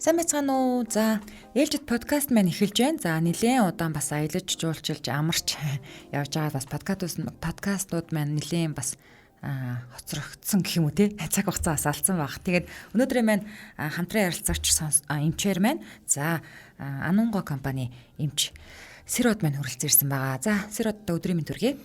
Сайн байцгаана уу? За, ээлжид подкаст маань эхэлж байна. За, нэлээд удаан бас аялаж, жуулчилж, амарч явж байгаа бас подкастууд маань нэлээд бас хоцрогдсон гэх юм уу те. Цаг хугацаа бас алдсан баг. Тэгээд өнөөдрийн маань хамтран ярилцагч эмчээр маань за Анунго компани эмч Сэрод маань хүрэлцэн ирсэн байгаа. За, Сэрод өдрийн мэнд хүргэе.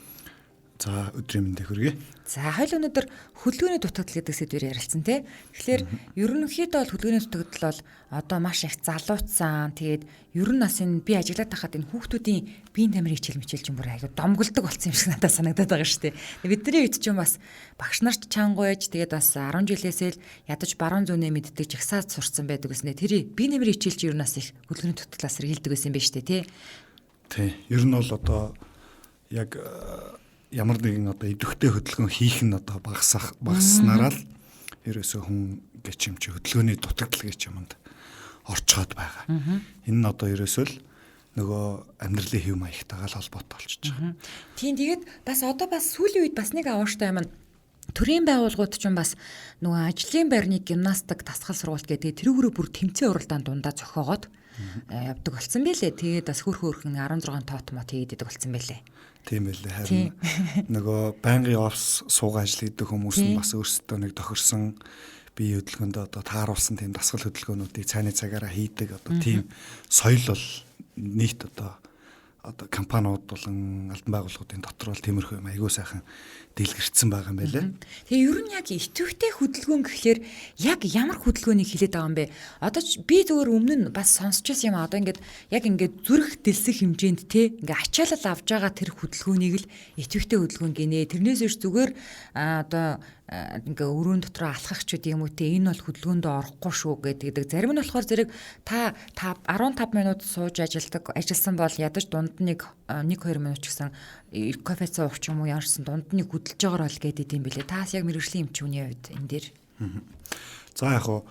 За өдрийн мэндийг хүргэе. За хоёул өнөөдөр хөдөлгөөний дутагдал гэдэг сэдвээр ярилцсан тий. Тэгэхээр ерөнхийдөө бол хөдөлгөөний дутагдал бол одоо маш их залуучсан. Тэгээд ер нь бас энэ би ажиглаад тахад энэ хүүхдүүдийн биеийн тамирын хичээл мичээл юм бүр аяга домголдог болсон юм шиг надад санагдаад байгаа шүү дээ. Бидний үед ч юм бас багш нарт чангуйж тэгээд бас 10 жилээсээ л ядаж баруун зүүнээ мэддэг жагсаад сурцсан байдаг гэснээр тэр биеийн тамирын хичээл чи ер нь бас их хөдөлгөөний дутагдлаас сэргийлдэг байсан юм байна шүү дээ тий. Тий. Ер нь бол одоо яг ямар нэгэн одоо идэвхтэй хөдөлгөөн хийх нь одоо багаснараа л ерөөсөө хүн гэж юм чи хөдөлгөөний дутагдал гэж юмд орцоод байгаа. Энэ нь одоо ерөөсөө л нөгөө амьдралын хэв маягтайгаа л холбоотой болчихж байгаа. Тийм тэгээд бас одоо бас сүүлийн үед бас нэг авааштай юм. Төрийн байгууллагууд ч бас нөгөө ажлын байрны гимнастик тасгал сургалт гэдэг тэрүүгээрээ бүр тэмцээн уралдаанд дундаа зохиогоод явдаг болсон байлээ. Тэгээд бас хөрхөн 16 тоот мот хийдэг болсон байлээ. Тийм байлээ. Харин нөгөө байнгын офс суугаа ажил хийдэг хүмүүс нь бас өөрсдөө нэг тохирсон бие хөдөлгөөнд одоо тааруулсан тийм дасгал хөдөлгөөнүүдийг цайны цагаараа хийдэг одоо тийм соёл бол нийт одоо компаниуд болон албан байгууллагуудын дотор бол тиймэрхүү юм айгүй сайхан дэлгэрсэн байгаа юм байлээ. Тэгээ ер нь яг идэвхтэй хөдөлгөөн гэхлээр яг ямар хөдөлгөөнийг хэлээд байгаа юм бэ? Одоо би зөвөр өмнө нь бас сонсч байсан юм одоо ингээд зүрх дэлсэх хэмжээнд те ингээд ачаалал авж байгаа тэр хөдөлгөөнийг л идэвхтэй хөдөлгөөн гинэ. Тэрнээс биш зүгээр одоо ингээ өрөөнд дотроо алхах ч гэдэг юм уу те энэ бол хөдөлгөөндөө орохгүй шүү гэдэг. Зарим нь болохоор зэрэг та 15 минут сууж ажилласан бол ядаж дунд нэг 1-2 минут ч гэсэн кофе цуух ч юм уу ямарсан дунд нэг хөдөлж байгаа бол гэдэг юм билээ. Таас яг мэргэжлийн эмчүүний хувьд энэ дээр. За яг хуу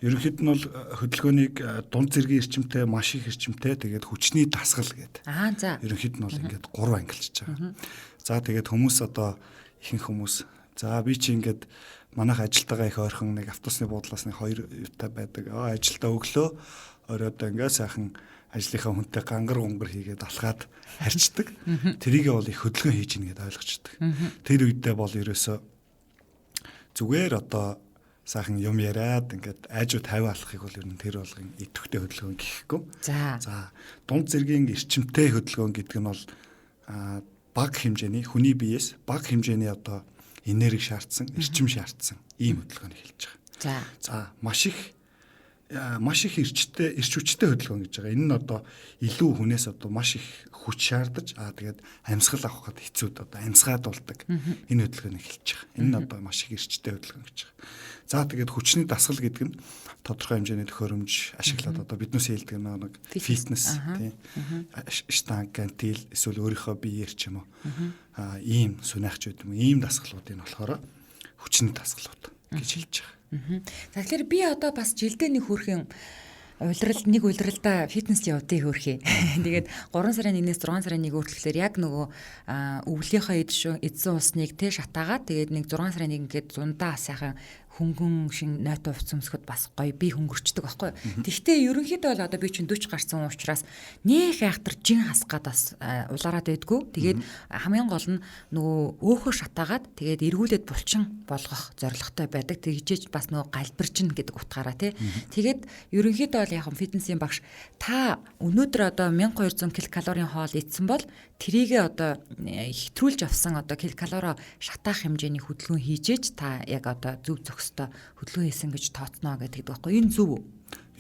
ерөнхийд нь бол хөдөлгөөнийг дунд зэргийн эрчимтэй, маш их эрчимтэй, тэгээд хүчний дасгал гэдэг. За. Ерөнхийд нь бол ингээд 3 ангилж байгаа. За тэгээд хүмүүс одоо ихэнх хүмүүс за би чи ингээд манайх ажилтайгаа их ойрхон нэг автобусны буудлаас нэг 2 юутай байдаг. Ажилдаа өглөө оройдоо ингээд сайхан ажлынхаа хүнтэй гангар хийгээд алхаад харьцдаг. Тэрийгээ бол их хөдөлгөөн хийж ийн гэдээ ойлгочдөг. Тэр үедээ бол ерөөсөө зүгээр одоо сайхан юм яриад ингээд айжуу 50 алхахыг бол ер нь тэр болгон идэвхтэй хөдөлгөөн гэхгүй. За дунд зэргийн эрчимтэй хөдөлгөөн гэдэг нь бол бага хэмжээний хүний биеэс бага хэмжээний одоо энерги шаардсан, эрчим шаардсан ийм хөдөлгөөнийг хэлж байгаа. За маш их эрч хүчтэй хөдөлгөөн гэж байгаа. Энэ нь одоо илүү хүнээс одоо маш их хүч шаардаж тэгээд амьсгал авах гэхэд хэцүүд одоо амьсгаад болдог. Энэ хөдөлгөөнийг хэлж байгаа. Энэ нь одоо маш их эрчтэй хөдөлгөөн гэж байгаа. За тэгээд хүчний дасгал гэдэг нь тодорхой хэмжээний төхөөрөмж ашиглаад одоо биднээс хэлдэг нэг фитнес тийм штанг, гантел эсвэл өөрийнхөө биеэр ч юм уу ийм сүнэхч гэдэг юм. Ийм дасгалуудыг болохоор хүчний дасгалууд гэж хэлж байгаа. За тэгэхээр би одоо бас жилдээ нэг хүрхэн улиралда фитнес явдгийг хөрхий. Тэгээд 3 сарын 1-ээс 6 сарын 1 хүртэлээр яг нөгөө өвлийнхөө эдсэн усныг тэ шатаагаад тэгээд нэг 6 сарын 1 гээд зундаа сайхан хөнгөн шин нойтоо уц өмсөхөд бас гоё би хөнгөрчдөг байхгүй. Тэгвэл ерөнхийдөө бол одоо би чинь 40 гарсан учраас нэх айхтар жин хасгаад бас улаарад байдгүй. Тэгээд хамгийн гол нь нөгөө өөхөө шатаагаад тэгээд эргүүлээд булчин болгох зорилготой байдаг. Тэгжээж бас нөгөө галбирчин гэдэг утгаараа тий. Тэгээд ерөнхийдөө бол яг фитнесийн багш та өнөөдөр одоо 1200 ккал хоол идсэн бол тэрийгээ одоо хэтрүүлж авсан одоо ккал шатаах хэмжээний хөдөлгөөн хийжээж та яг одоо зөв зохистой хөдөлгөөн хийсэн гэж тооцноо гэдэг байхгүй. Энэ зөв үү?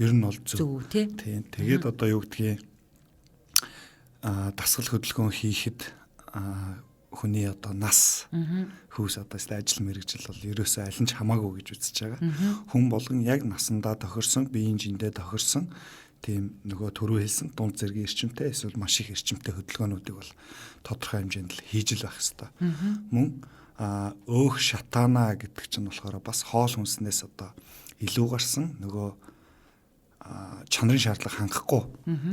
Ер нь бол зөв тий. Тэгээд одоо юу гэдгийг дасгал хөдөлгөөн хийхэд хүний одоо нас хөөс одоо ажил мэргэжил бол ерөөсөө аль нь ч хамаагүй гэж үзэж байгаа. Хүн болгон яг насандаа тохирсон, биеийн жиндээ тохирсон тийм нөгөө түрүү хэлсэн дунд зэргийн эрчимтэй эсвэл маш их эрчимтэй хөдөлгөөнүүдийг бол тодорхой хэмжээнд л хийж л байх хэрэгтэй. Мөн өөх шатаана гэдэг чинь болохоор бас хоол хүнснээс одоо илүү гарсан нөгөө чанарын шаардлага хангахгүй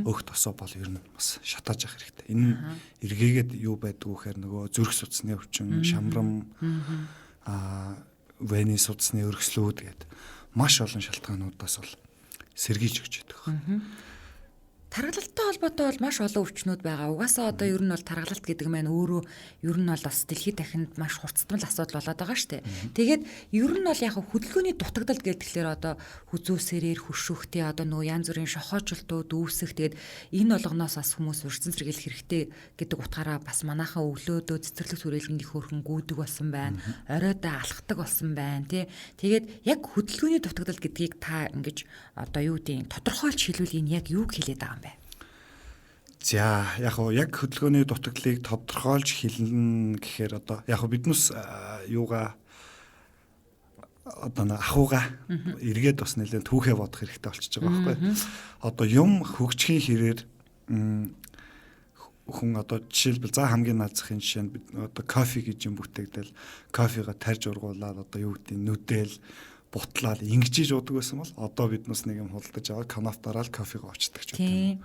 өөх тосоо бол ер нь бас шатааж явах хэрэгтэй. Энэ эргээгээд юу байдг вэ гэхээр нөгөө зүрх судасны өвчин, шамрам, вены судасны өргөслүүд гэдэг маш олон шалтгаануудаас бол сэргийж өгч байдаг. Тархалттай холбоотой бол маш олон өвчнүүд байгаа. Угаасаа одоо ер нь бол тархалт гэдэг маань өөрөө ер нь бол бас дэлхийд дахинд маш хурцтмал асуудал болоод байгаа шүү дээ. Тэгээд ер нь бол яг хөдөлгөөний дутагдал гэхэлэр одоо хүзүүсэрээр хөшөөхтэй одоо нөгөө янз бүрийн шохоожлтууд үүсэх тэгээд энэ болгоноос бас хүмүүс урьдчилан сэргийлэх хэрэгтэй гэдэг утгаараа бас манайхаа өглөөдөө цэцэрлэг сүрэлэн их хөрхөн гүйдэг болсон байна. Оройдоо алхдаг болсон байна тий. Тэгээд яг хөдөлгөөний дутагдал гэдгийг та ингэж одоо юу гэдэг тодорхойлж хэлвэл энэ яг юуг хэлээд байгаа юм бэ? За яг хөдөлгөөний дутагдлыг тодорхойлж хэлнэ гэхээр одоо яг биднес юугаа одоо ахууга эргээд бас нэлээд түүхээ бодох хэрэгтэй болчихж байгаа байхгүй. Одоо юм хөгжихийн хэрээр хүн одоо жишээлбэл за хамгийн наазахын жишээ нь одоо кофе гэж юм бүтээгдэл кофега тарж ургуулад одоо юу гэдэг нүдэл бутлаад ингэжиж удаг байсан бол одоо биднес нэг юм худалдаж аваад канаф дараал кофега очдог ч үгүй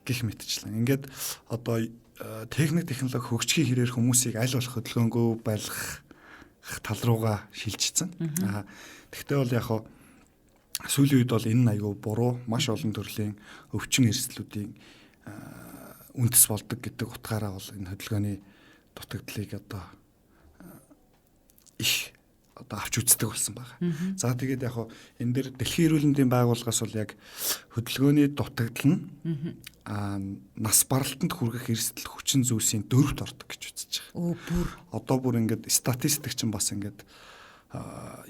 гэх мэтчлэн. Ингээд одоо техник технологи хөгжихийн хэрээр хүмүүсийг аль болох хөдөлгөөнгөө байлгах тал руугаа шилжчихсэн. Тэгвэл бол яг сүүлийн үед бол энэ аюу буруу маш олон төрлийн өвчин эрсдлүүдийн үндэс болдог гэдэг утгаараа бол энэ хөдөлгөөний дутагдлыг одоо их одоо авч үздэг болсон байгаа. За тэгээд яг энэ дээр Дэлхийн эрүүл мэндийн байгууллагаас бол яг хөдөлгөөний дутагдал нь нас баралтанд хүргэх эрсдэл хүчин зүйлсийн 4-т ордог гэж үзэж байгаа. Одоо бүр ингээд статистик чинь бас ингээд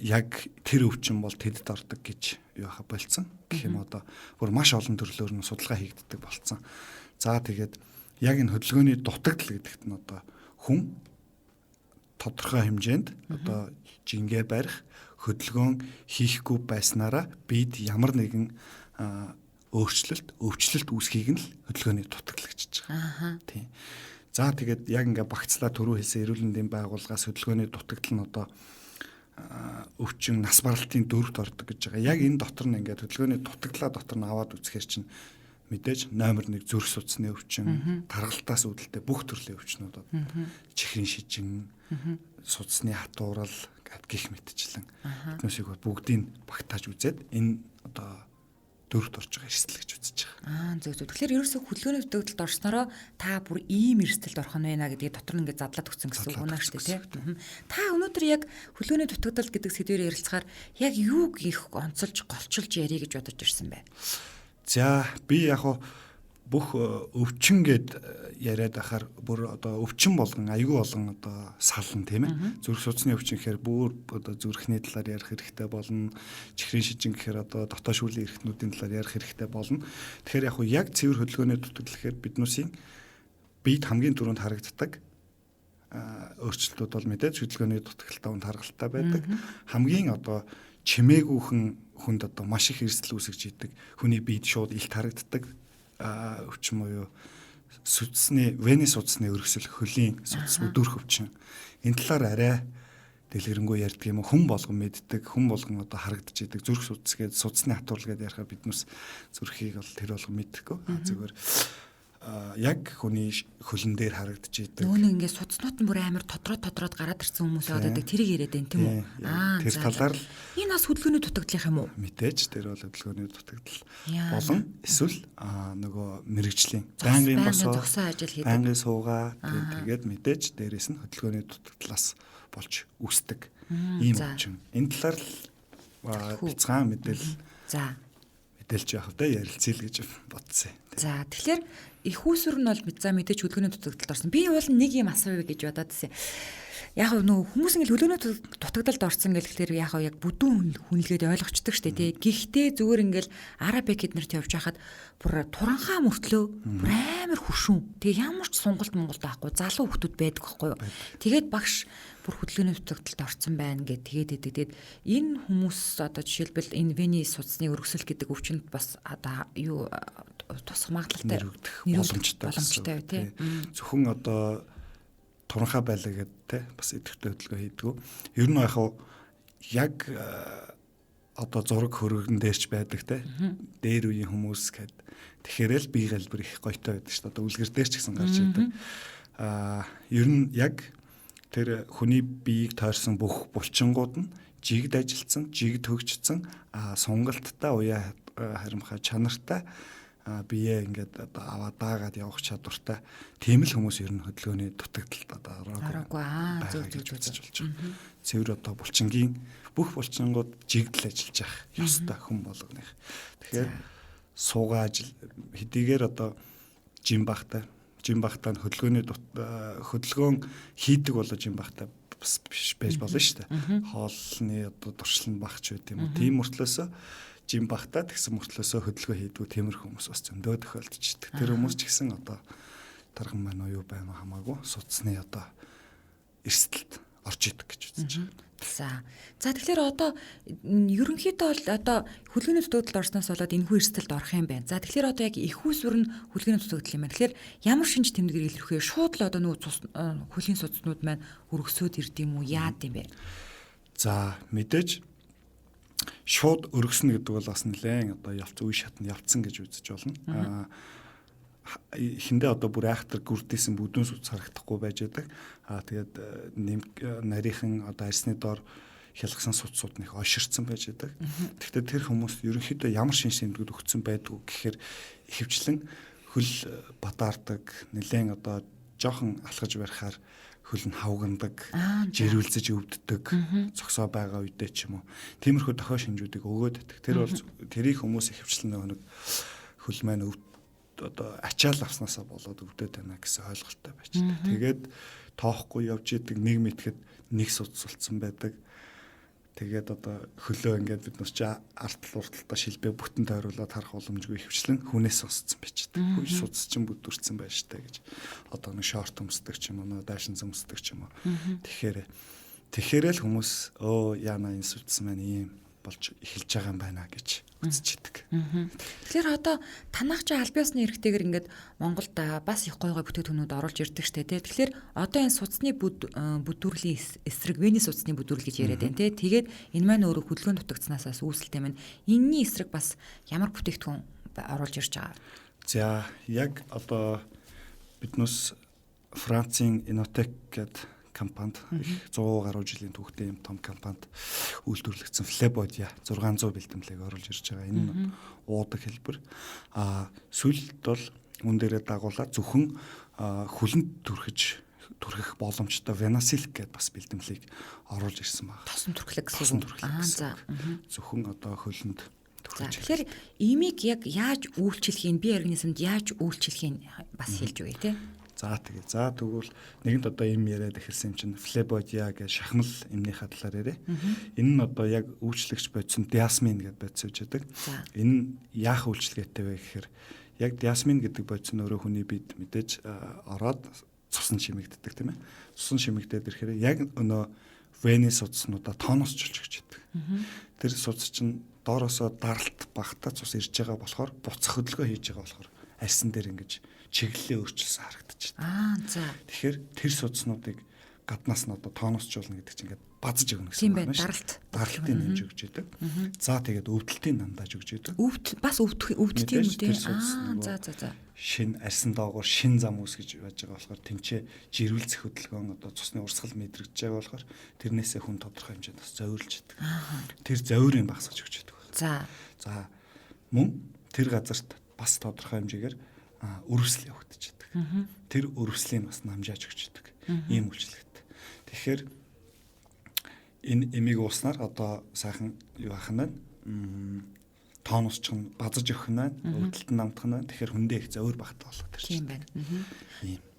яг тэр өвчин бол тэдэд ордог гэж яаха болцсон. Гэх юм одоо бүр маш олон төрлөөр нь судалгаа хийгддэг болцсон. За тэгээд яг энэ хөдөлгөөний дутагдал гэдэгт нь одоо хүн тодорхой хэмжээнд одоо жингээ барих хөдөлгөөн хийхгүй байснараа бид ямар нэгэн өвчлөлт үүсхийг нь л хөдөлгөөний дутагдал гэж байгаа. Тийм. За тэгээд яг ингээ багцлаа түрүү хэлсэн эрүүл мэндийн байгууллагаас хөдөлгөөний дутагдал нь одоо өвчин нас баралтын 4-т ордог гэж байгаа. Яг энэ дотор нь ингээд хөдөлгөөний дутагдлаа дотор нь аваад үзэхээр чинь мэдээж номер 1 зүрх судасны өвчин, тархалтаас үүдэлтэй бүх төрлийн өвчнүүд чихрийн шижин, судасны хатуурал гэх мэтчлэн биднээсийг бүгдийг багтааж үзээд энэ одоо 4-т орж байгаа эрсдэл гэж үзэж байгаа. Зөв. Тэгэхээр ерөөсөө хөдөлгөөний дутагдалд орснороо та бүр ийм эрсдэлд орох нь байна гэдгийг дотор нь ингээд задлаад өгсөн гэсэн үг үнэ шүү дээ, тийм. Та өнөөдөр яг хөдөлгөөний дутагдал гэдэг сэдвээр ярилцахаар яг юуг их онцолж голчилж ярих гэж бодож ирсэн бэ? За би яг бүх өвчин гэд яриад ахаар бүр одоо өвчин болгон аюул болгон одоо сална тийм ээ. Зүрх судасны өвчин гэхээр бүр одоо зүрхний талаар ярих хэрэгтэй болно. Чихрийн шижин гэхээр одоо дотоод шүүлийн эрхтнүүдийн талаар ярих хэрэгтэй болно. Тэгэхээр яг цэвэр хөдөлгөөний дутагдал гэхээр биднүүсийн биед хамгийн түрүүнд харагддаг өөрчлөлтүүд бол мэдээж хөдөлгөөний дутагдaltaй унд харгалтай байдаг. Хамгийн одоо чимээгүйхэн хүнд одоо маш их эрсдэл үүсгэж идэг. Хүний биед шууд илт харагддаг өвчин буюу вены судасны өргөсөл хөлийн судас өдөрх өвчин. Энэ талаар арай дэлгэрэнгүй ярьдаг юм. Хүн болгон мэддэг, хүн болгон одоо харагдаж идэг зүрх судас гэдэг судасны хатуурал гэдэг ярихаар биднээс зүрхийг бол тэр болгон мэддэхгүй. Зүгээр яг хүний хөлн дээр харагдаж идэг. Нөгөө нэг ингээд судснууд нь бүр амар тодроод гараад ирсэн хүмүүс байдаг. Тэрийг яриад байна тийм үү? Тэр талаар л энэ бас хөдөлгөөний дутагдал юм уу? Мэдээж тэр бол хөдөлгөөний дутагдал болон эсвэл нөгөө мэрэгжлийн байнгын зогсоо ажил хийдэг. Байнгын суугаа тэгээд мэдээж дээрээс нь хөдөлгөөний дутагдлаас болж үүсдэг ийм өвчин. Энэ талаар л бяцхан мэдээлэл мэдээлж явах та ярилцъя л гэж бодсон. За тэгэхээр их усүр нь бол за мэдээж хөдөлгөөний дутагдалд орсон. Би бол нэг юм асууя гэж бодоод байсан. Яг нөгөө хүмүүс ингэ хөдөлгөөний дутагдалд орсон гэхэлэр яг бүдүүн хүнлгээд ойлгочдөг штэ тий. Гэхдээ зүгээр ингээл арабик эднэрт явж хахад бүр туранхаа мөртлөө бүр амар хөшүүн. Тэгээ ямар ч сонголт байхгүй залуу хүмүүс байдаг байхгүй юу. Тэгээд багш бүр хөдөлгөөний дутагдалд орсон байна гэд тэгээд энэ хүмүүс одоо жишээлбэл энэ вены судасны өргөсөл гэдэг өвчнөд бас одоо юу тусах магадлалтай боломжтой тий. Зөвхөн одоо туранхаа байлаа гэдэг те бас идэвхтэй хөдөлгөөн хийдэг. Ер нь яг одоо зураг хөргөн дээрч байдаг те дээр үеийн хүмүүс гэд тэгэхээр л бие галбир их гоётой байдаг шүү дээ. Одоо үлгэр дээр ч гэсэн гарч идэг. Ер нь яг тэр хүний биеийг тойрсон бүх булчингууд нь жигд ажилтсан, жигд хөгжсөн, сунгалттай уяа харимхай чанартай бие ингээд одоо аваа даагаад явах чадвартай тийм л хүмүүс ер нь хөдөлгөөний дутагдалд одоо ороогүй гэж үзэж болж байна. Цэвэр одоо булчингийн бүх булчингууд жигдэл ажиллаж явах ёстой хүн болгоных. Тэгэхээр суугааж хэдийгээр одоо жим багтай хөдөлгөөн хийдэг болоо жим багтай бас биш байж болно шүү дээ. Хоолны одоо туршлан багч байт юм уу. Тийм мөртлөөсөө жим багтаа тэгсэн мөртлөөсөө хөдөлгөөн хийдгүү тиймэрхүү хүмүүс бас зөндөө тохиолдчихдаг. Тэр хүмүүс ч гэсэн одоо тархан маань уу байна хамаагүй судасны одоо эрсдэлд орж идэг гэж үзэж байна. За тэгэхээр одоо ерөнхийдөө бол одоо хөдөлгөөний дутагдалд орсноос болоод энэхүү эрсдэлд орох юм байна. За тэгэхээр одоо яг их усүр нь хөдөлгөөний дутагдал юм байна. Тэгэхээр ямар шинж тэмдгээр илэрхээ шууд л одоо нөгөө хөлийн судаснууд маань өргөсөд ирд юм уу яад юм бэ? За мэдээж шууд өргөснө гэдэг бол бас нэлээд одоо үе шатнд явцсан гэж үзэж болно. Эхэндээ одоо бүр айхтар гүрдээсэн бүдүүн сүц харагдахгүй байж байдаг. Тэгээд нарийнхан одоо арьсны доор хялгсан суцсууд нь их оширцсан байж байдаг. Гэхдээ тэр хүмүүс ерөнхийдөө ямар шинж тэмдгүүд өгсөн байдгүй гэхээр ихэвчлэн хөл батаардаг, нэлээд одоо жоохон алхаж барихаар хөл нь хавгандаг, жирүүлзэж өвддөг, зогсоо байгаа үедээ ч юм уу. Тиймэрхүү дохио шинжүүдийг өгөөд байдаг. Тэр бол тэрийг хүмүүс ихэвчлэн нэг хөл маань одоо ачаал авснаасаа болоод өвдөд байна гэсэн ойлголттой байж байгаа. Тэгээд тоохгүй явж идэг нэг мэтгэд нэг судсулсан байдаг. Тэгээд одоо хөлөө ингээд бид нар чи артал урталтаа шилбэ бүтэн тойруулаад харах боломжгүй хөвчлэн хүнээс сонсцсон байж байгаа. Хүн судс чинь бүдүрсэн байж таа гэж. Одоо нэг шорт өмсдөг ч юм уу, даашин зөмсдөг ч юм уу. Тэгэхээр л хүмүүс яана энэ судс маань ийм болж эхэлж байгаа юм байна гэж үзэж идэг. Тэгэхээр одоо танах чи аль биесны эрхтэйгэр ингээд Монголд бас их гой бүтээгдэхүүнүүд оруулж ирдэг штэ тий. Тэгэхээр одоо энэ судасны бүдүүрлийн эсрэг Венес судасны бүдүүрэл гэж яриад байна тий. Тэгээд энэ маань өөрөө хөдөлгөөн дутагдсанаасаас үүсэлтэй маань энэний эсрэг бас ямар бүтээгдэхүүн оруулж ирж байгаа. За яг одоо биднээс Францын Inotec гэдэг компанид 100 гаруй жилийн түүхтэй юм том компанид үйлдвэрлэгдсэн флебодия 600 бэлтгэлийг оруулж ирж байгаа. Энэ уудаг хэлбэр. Сүүлд бол үн дээрээ дагуулаад зөвхөн хүлэнд түрхэх боломжтой Venasilic гэдэг бас бэлтгэлийг оруулж ирсэн байна. Тосон түрхлэг гэсэн. За. Зөвхөн одоо хөлөнд түрхэж. Тэгэхээр имийг яг яаж үйлчлэхийг би организмд яаж үйлчлэхийг бас хэлж өгье тий. За тэгвэл нэгэнт одоо им яриад эхэлсэн юм чинь флебодия гэж шахмал эмнийхээ талаар яриа. Энэ нь одоо яг үйлчлэгч бодсон диасмин гэдэг бодис үүж байдаг. Энэ яах үйлчлэгээтэй вэ гэхээр яг диасмин гэдэг бодис нь өөрөө хүний биед мэдээж ороод цусан чимэгддэг тийм ээ. Цусан чимэгдээд ирэхээр яг өнөө Венес судснуудаа тонусчулж өгч байдаг. Тэр судс чинь доороосоо даралт багтаа цус ирж байгаа болохоор буцах хөдөлгөөн хийж байгаа болохоор арьсан дээр ингэж чиглэлээ өөрчилсөн харагдаж байна. За. Тэгэхээр тэр судснуудыг гаднаас нь одоо тонусчулна гэдэг чинь ингээд базж өгнө гэсэн байна шүү дээ. Даралтын нэмж өгч идэг. За тэгээд өвдөлтийн нандааж өгч идэг. Бас өвдөх юм үү тийм. За. Шин арьсан доогоор шин зам үүсгэж байж байгаа болохоор тэнцээ жирүүлзэх хөдөлгөөн одоо цусны урсгал мэдрэгдэж байгаа болохоор тэрнээсээ хүн тодорхой хэмжээнд бас зовирлж идэг. Тэр зовирыг багасгаж өгч идэг. За мөн тэр газарт бас тодорхой хэмжээгээр өрөвсөл явагдаж идэг. Тэр өрөвслийг бас намжааж өгч идэг. Ийм үйлчлэгт. Тэгэхээр энэ эмийг ууснаар одоо сайхан юу ах нь тонусч нь базаж өгөх нь өвдөлт нь намдах нь тэгэхээр хүндээ их зовир багтаа болоод ирж байна.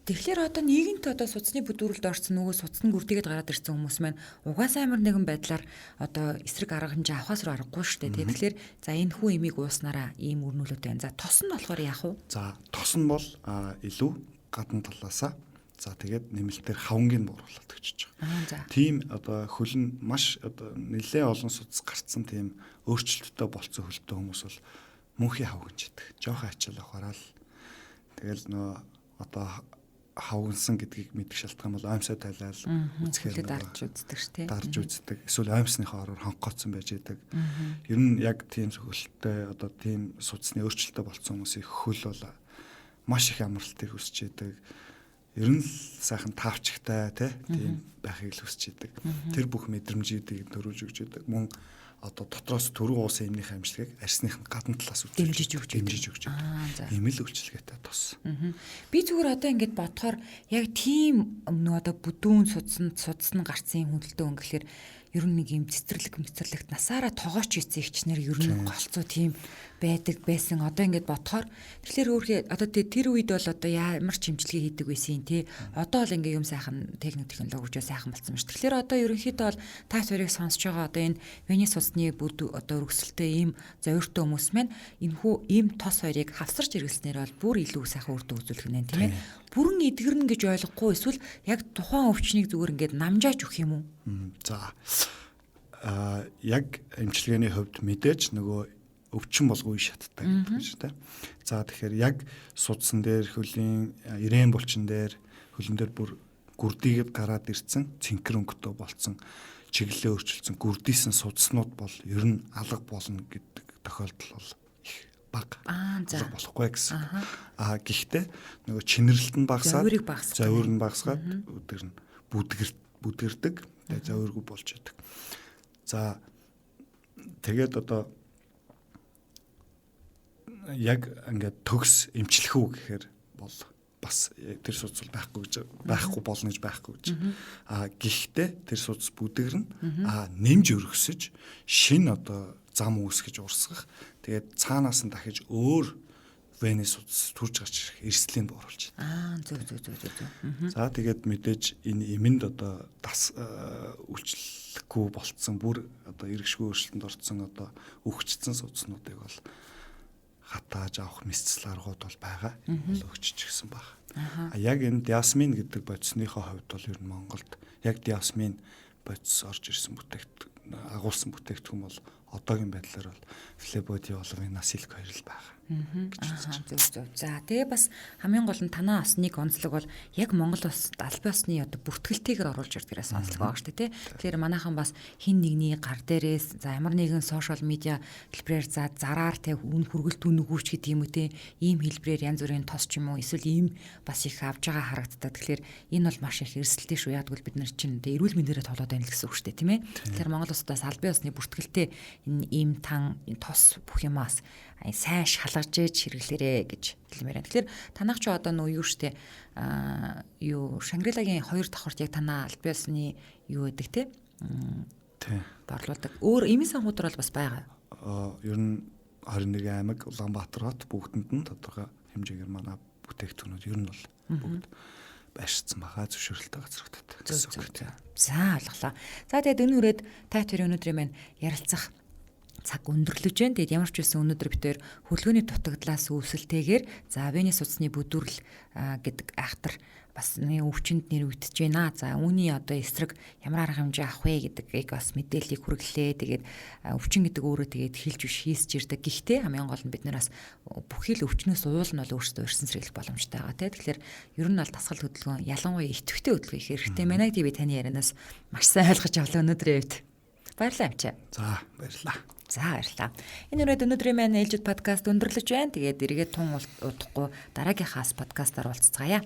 Тэгэхээр одоо нийгэмд одоо судасны бүдүүрэлд орсон нөгөө судасны гүрдийгэд гараад ирсэн хүмүүс маань угаасаа амар нэгэн байдлаар одоо эсрэг арга хэмжээ авахаас аргагүй шүү дээ. Тэгэхээр за энэ хүү эмийг ууснараа ийм өрнүүлээд байна. За тос нь болохоор яах вэ? За тос нь бол илүү гадна талаасаа за тэгээд нэмэлтээр хавнгийг бууруулаад өгч байгаа. Тийм одоо хөл нь маш одоо нэлээд олон судас гарцсан тийм өөрчлөлттэй болцсон хөлтэй хүмүүс бол мөнхийн хавгинж идэг. Жохон ачаал авахараа л тэгэл нөө одоо хавгансан гэдгийг мэдэх шалтгаан бол аимсаа тайлал үзэхээр дарж үздэг шүү дээ. Дарж үздэг. Эсвэл аимсныхаа ороор хонхгоцсон байж идэг. Ер нь яг тийм хөлтэй одоо тийм судасны өөрчлөлттэй болцсон хүмүүсийн хөл бол маш их амралтыг хүсэж идэг. ер нь л сайхан таавчтай тийм байхыг л хүсэж идэг. Тэр бүх мэдрэмжүүдийг төрүүлж өгч идэг. Мөн одоо дотроос төрөө уусан эмнийхээ амжилтыг арьсныхын гадна талаас дэмжиж өгч идэг. Ийм л үйлчилгээтэй тус. Би зүгээр одоо ингэж бодохоор яг тийм нөгөө одоо бүдүүн судсан гарцсан хүнэлтэ өнгөлөөр ер нь нэг юм цэцэрлэгт насаараа тогооч ийцэн ихчнэр ер нь голцоо тийм байсан. Одоо ингэж бодохоор тэгэхээр өөрхий одоо тэр үед бол одоо ямар ч хэмжлэгээ хийдэг байсан тий. Одоо л ингээ юм сайхан техник технологи гэж сайхан болсон шүү. Тэгэхээр одоо ерөнхийдөө бол та хоёрыг сонсож байгаа одоо энэ Венес судасны бүд одоо өргөсөлтөө ийм зовиртой хүмүүс маань энэхүү ийм тос хоёрыг хавсарч иргэлснээр бол бүр илүү сайхан үр дүн үзүүлэх нь тийм ээ. Бүрэн эдгэрнэ гэж ойлгохгүй эсвэл яг тухайн өвчнийг зүгээр ингээд намжааж өгөх юм уу? За. Яг эмчилгээний хувьд мэдээж нөгөө өвчин болгүй шаттай гэдэг чинь тийм. За тэгэхээр яг судсан дээр хөлийн ирээн булчин дээр хөлн дээр бүр гүрдийгэд гараад ирсэн цэнхэр өнгөтэй болцсон чиглэлээ өөрчилсөн гүрдийсэн судснууд бол ер нь алга болно гэдэг тохиолдол бол их бага. За болохгүй гэсэн. Гэхдээ нөгөө чинэрлэлт нь багасаад завир нь багасгаад өдөр нь бүдгэрдэг. Тэгээ завиргүй болж идэг. За тэгээд одоо яг ингээд төгс эмчлэх үү гэхээр бол бас тэр судас байхгүй болно гэж байхгүй гэж. Гэхдээ тэр судас бүдгэрнэ. Нэмж өргөсөж шинэ одоо зам үүсгэж урсгах. Тэгээд цаанаас нь дахиж өөр Венес судас төрж гарч эрсдлийг бууруулж байна. Зөв. За тэгээд мэдээж энэ эмэнд одоо үйлчлэхгүй болцсон бүр одоо эргэшгүй өөрчлөлтөнд орсон одоо өгчдсэн судснуудыг бол хатааж авах мэсцэл аргууд бол байгаа. Бол өгчж гисэн баг. Яг энэ диасмин гэдэг бодисныхоо хувьд бол ер нь Монголд яг диасмин бодис орж ирсэн агуулсан бүтээгдэхүүн бол одоогийн байдлаар бол флебоди болгын насилк хоёр л байгаа. Зөв. За тэгээ бас хамгийн гол нь танаа бас нэг онцлог бол яг Монгол улс албан ёсны одоо бүртгэлтэйгээр оруулж ирдгээрээс онцлог байгаа шүү дээ тий. Тэгэхээр манайхан бас хин нэгний гар дээрээс за ямар нэгэн сошиал медиа хэлбэрээр за зараар тий үн хүргэлт үнэгүүч гэдэг юм уу тий ийм хэлбэрээр янз бүрийн тос ч юм уу эсвэл ийм бас их авж байгаа харагддаг. Тэгэхээр энэ бол маш их эрсдэлтэй шүү. Яагтвэл бид нар чинь тий эрүүл мэндээрээ тоглоод байна л гэсэн үг шүү дээ тийм ээ. Тэгэхээр Монгол улсаас албан ёсны бүртгэлтэй энэ ийм тос бүх юмас сайн шалгаж ээж хэрэглээрэ гэж хэлмээр байна. Тэгэхээр танах ч одоо нөө юу штэ Шангрилагийн 2 давхарт яг танаа албан ёсны юу гэдэг те борлуулдаг. Өөр эмийн санхүүдар бол бас байгаа. Ер нь 21 аймаг Улаанбаатар хот бүгдэнд нь тодорхой хэмжээгээр манай бүтээгдэхүүнүүд ер нь бол бүгд байршсан байгаа зөвшөөрөлтэй газруудад. За ойлголоо. За тэгээд өнөөдрээд та хоёрын өнөөдрийн маань ярилцах цаг өндөрлөж байна. Тэгээд ямар ч байсан өнөөдөр бид тээр хөлгөөний дутагдлаас үүсэлтэйгээр за Венес судасны бүдүүрэл гэдэг айхтар бас нэг өвчнөд нэрвэгдэж байна. За үүний одоо эсрэг ямар арга хэмжээ авах вэ гэдгийг бас мэдээллийг хүргэлээ. Тэгээд өвчин гэдэг өөрөө тэгээд хэлж биш хийсч ирдэг. Гэхдээ хамгийн гол нь бид нар бас бүхий л өвчнөөс уул нь бол өөрсдөө өрсөн сэргийлэх боломжтой байгаа тийм. Тэгэхээр ер нь бол дасгал хөдөлгөөн ялангуяа идэвхтэй хөдөлгөөн их хэрэгтэй. Манай би таны ярианаас маш сайн ойлгож авлаа өнөөдрийн үед. Баярлалаа амчаа. За баярлалаа. За баярлалаа. Энэ үрээд өнөөдрийн маань ээлжид подкаст өндөрлөж байна. Тэгээд эргээд тун удахгүй дараагийнхаас подкастаар уулзцаая.